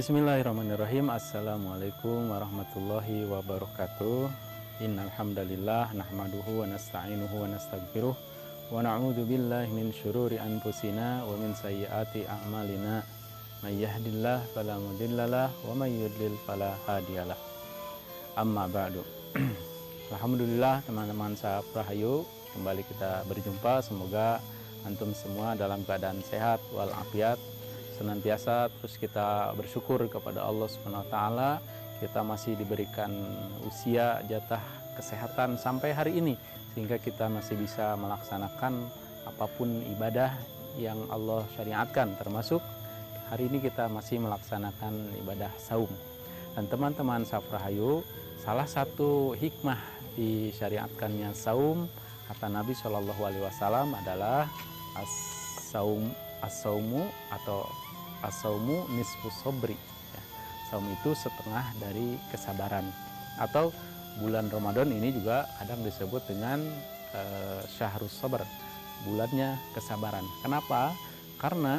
Bismillahirrahmanirrahim. Assalamualaikum warahmatullahi wabarakatuh. Innal hamdalillah nahmaduhu wa nasta'inuhu wa nastaghfiruh wa na'udzu billahi min syururi anfusina wa min sayyiati a'malina. May yahdihillahu fala mudhillalah wa may yudlil fala hadiyalah. Amma ba'du. Alhamdulillah teman-teman Rahayu, kembali kita berjumpa. Semoga antum semua dalam keadaan sehat walafiat, senantiasa terus kita bersyukur kepada Allah Subhanahu wa taala. Kita masih diberikan usia, jatah kesehatan sampai hari ini, sehingga kita masih bisa melaksanakan apapun ibadah yang Allah syariatkan, termasuk hari ini kita masih melaksanakan ibadah saum. Dan teman-teman Rahayu, salah satu hikmah disyariatkannya saum, kata Nabi Shallallahu Alaihi Wasallam, adalah as-saumu atau as-saumu nisfu sobri, ya. Saum itu setengah dari kesabaran, atau bulan Ramadan ini juga kadang disebut dengan syahrus sabar, bulannya kesabaran. Kenapa? Karena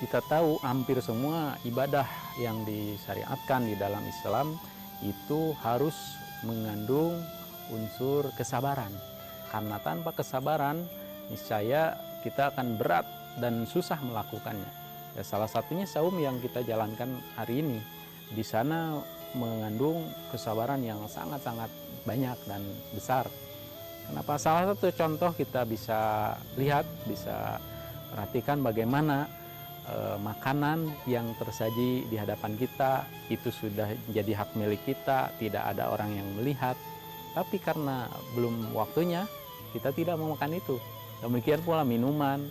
kita tahu hampir semua ibadah yang disyariatkan di dalam Islam itu harus mengandung unsur kesabaran. Karena tanpa kesabaran niscaya kita akan berat dan susah melakukannya. Ya, salah satunya saum yang kita jalankan hari ini. Di sana mengandung kesabaran yang sangat-sangat banyak dan besar. Kenapa? Salah satu contoh kita bisa lihat, bisa perhatikan bagaimana makanan yang tersaji di hadapan kita itu sudah menjadi hak milik kita, tidak ada orang yang melihat. Tapi karena belum waktunya, kita tidak mau makan itu. Demikian pula minuman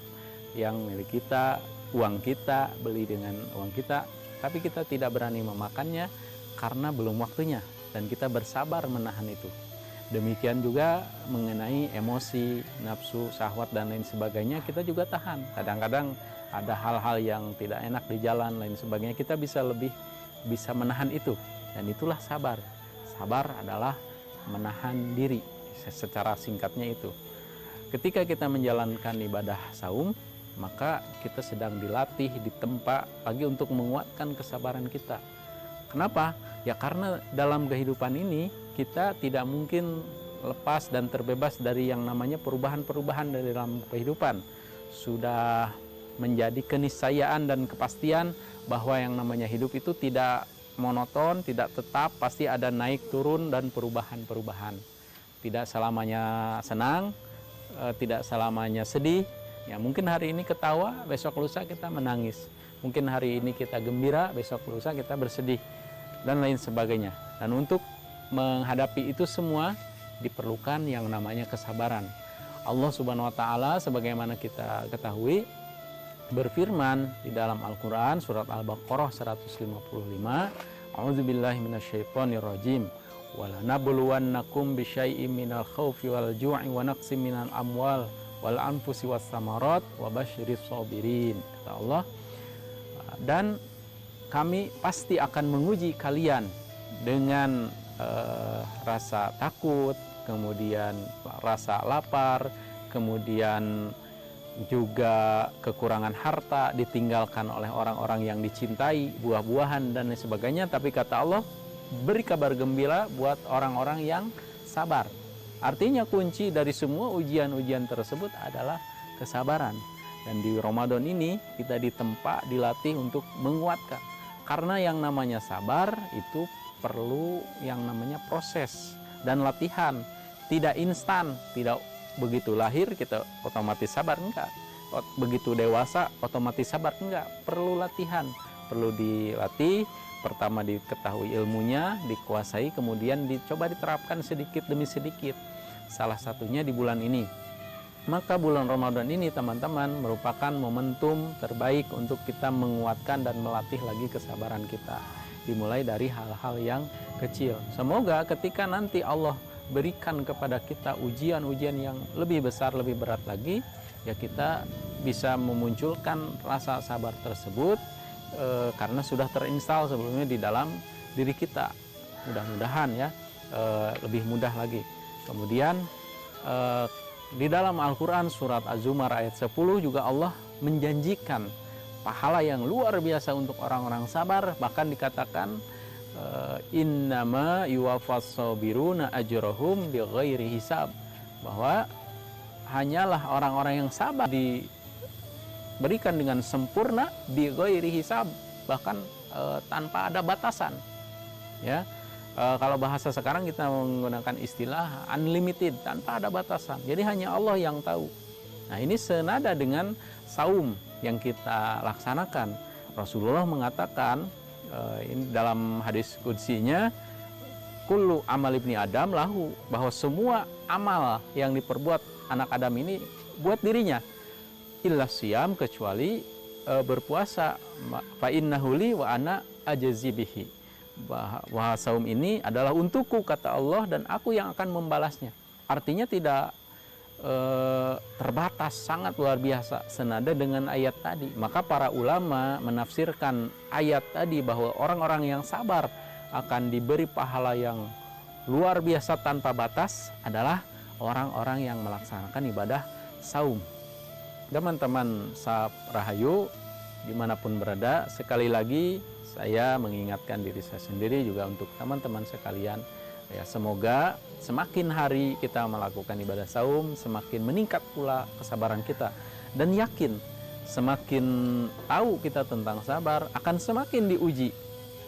yang milik kita, uang kita, beli dengan uang kita, tapi kita tidak berani memakannya karena belum waktunya, dan kita bersabar menahan itu. Demikian juga mengenai emosi, nafsu, syahwat, dan lain sebagainya, kita juga tahan. Kadang-kadang ada hal-hal yang tidak enak di jalan, lain sebagainya, kita bisa menahan itu, dan itulah sabar. Sabar adalah menahan diri, secara singkatnya itu. Ketika kita menjalankan ibadah saum, maka kita sedang dilatih, ditempa lagi untuk menguatkan kesabaran kita. Kenapa? Ya karena dalam kehidupan ini kita tidak mungkin lepas dan terbebas dari yang namanya perubahan-perubahan dari dalam kehidupan. Sudah menjadi keniscayaan dan kepastian bahwa yang namanya hidup itu tidak monoton, tidak tetap, pasti ada naik turun dan perubahan-perubahan. Tidak selamanya senang, tidak selamanya sedih. Ya, mungkin hari ini ketawa, besok lusa kita menangis. Mungkin hari ini kita gembira, besok lusa kita bersedih, dan lain sebagainya. Dan untuk menghadapi itu semua diperlukan yang namanya kesabaran. Allah Subhanahu wa taala sebagaimana kita ketahui berfirman di dalam Al-Qur'an surat Al-Baqarah 155, A'udzubillahi minasyaitonirrajim. Walanabluwannakum bisyai'im minal khaufi wal ju'i wa naqsim minal amwal wal anfusi was samarat wa basyiris sabirin, kata Allah. Dan kami pasti akan menguji kalian dengan rasa takut, kemudian rasa lapar, kemudian juga kekurangan harta, ditinggalkan oleh orang-orang yang dicintai, buah-buahan dan lain sebagainya. Tapi kata Allah, beri kabar gembira buat orang-orang yang sabar. Artinya kunci dari semua ujian-ujian tersebut adalah kesabaran. Dan di Ramadan ini kita ditempa, dilatih untuk menguatkan. Karena yang namanya sabar itu perlu yang namanya proses dan latihan. Tidak instan, tidak begitu lahir kita otomatis sabar, enggak. Begitu dewasa otomatis sabar, enggak. Perlu latihan, perlu dilatih. Pertama diketahui ilmunya, dikuasai, kemudian dicoba diterapkan sedikit demi sedikit. Salah satunya di bulan ini. Maka bulan Ramadan ini teman-teman merupakan momentum terbaik untuk kita menguatkan dan melatih lagi kesabaran kita. Dimulai dari hal-hal yang kecil. Semoga ketika nanti Allah berikan kepada kita ujian-ujian yang lebih besar, lebih berat lagi, ya kita bisa memunculkan rasa sabar tersebut karena sudah terinstal sebelumnya di dalam diri kita. Mudah-mudahan ya lebih mudah lagi. Kemudian di dalam Al-Quran surat Az-Zumar ayat 10 juga Allah menjanjikan pahala yang luar biasa untuk orang-orang sabar. Bahkan dikatakan innama yuwaffas sabiruna ajrahum bighairi hisab, bahwa hanyalah orang-orang yang sabar diberikan dengan sempurna bighairi hisab, bahkan tanpa ada batasan. Ya, kalau bahasa sekarang kita menggunakan istilah unlimited, tanpa ada batasan. Jadi hanya Allah yang tahu. Nah, ini senada dengan saum yang kita laksanakan. Rasulullah mengatakan ini dalam hadis qudsinya, kullu amal ibni Adam lahu, bahwa semua amal yang diperbuat anak Adam ini buat dirinya, illa siyam, kecuali berpuasa, fa innahu li wa ana ajzi bihi, bahwa saum ini adalah untukku kata Allah dan aku yang akan membalasnya. Artinya tidak terbatas, sangat luar biasa, senada dengan ayat tadi. Maka para ulama menafsirkan ayat tadi bahwa orang-orang yang sabar akan diberi pahala yang luar biasa tanpa batas adalah orang-orang yang melaksanakan ibadah saum. Teman-teman Sahab Rahayu dimanapun berada, sekali lagi saya mengingatkan diri saya sendiri juga untuk teman-teman sekalian, ya, semoga semakin hari kita melakukan ibadah saum, semakin meningkat pula kesabaran kita. Dan yakin, semakin tahu kita tentang sabar, akan semakin diuji.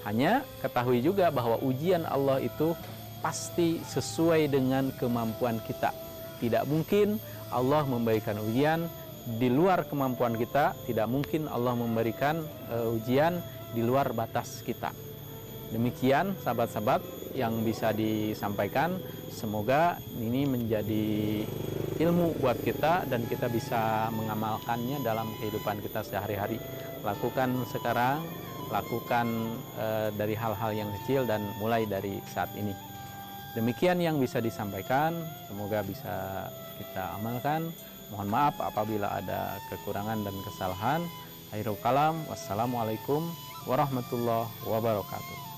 Hanya ketahui juga bahwa ujian Allah itu pasti sesuai dengan kemampuan kita. Tidak mungkin Allah memberikan ujian di luar kemampuan kita, tidak mungkin Allah memberikan ujian di luar batas kita. Demikian sahabat-sahabat yang bisa disampaikan, semoga ini menjadi ilmu buat kita dan kita bisa mengamalkannya dalam kehidupan kita sehari-hari. Lakukan sekarang, lakukan dari hal-hal yang kecil dan mulai dari saat ini. Demikian yang bisa disampaikan, semoga bisa kita amalkan. Mohon maaf apabila ada kekurangan dan kesalahan. Akhirul kalam, wassalamualaikum warahmatullahi wabarakatuh.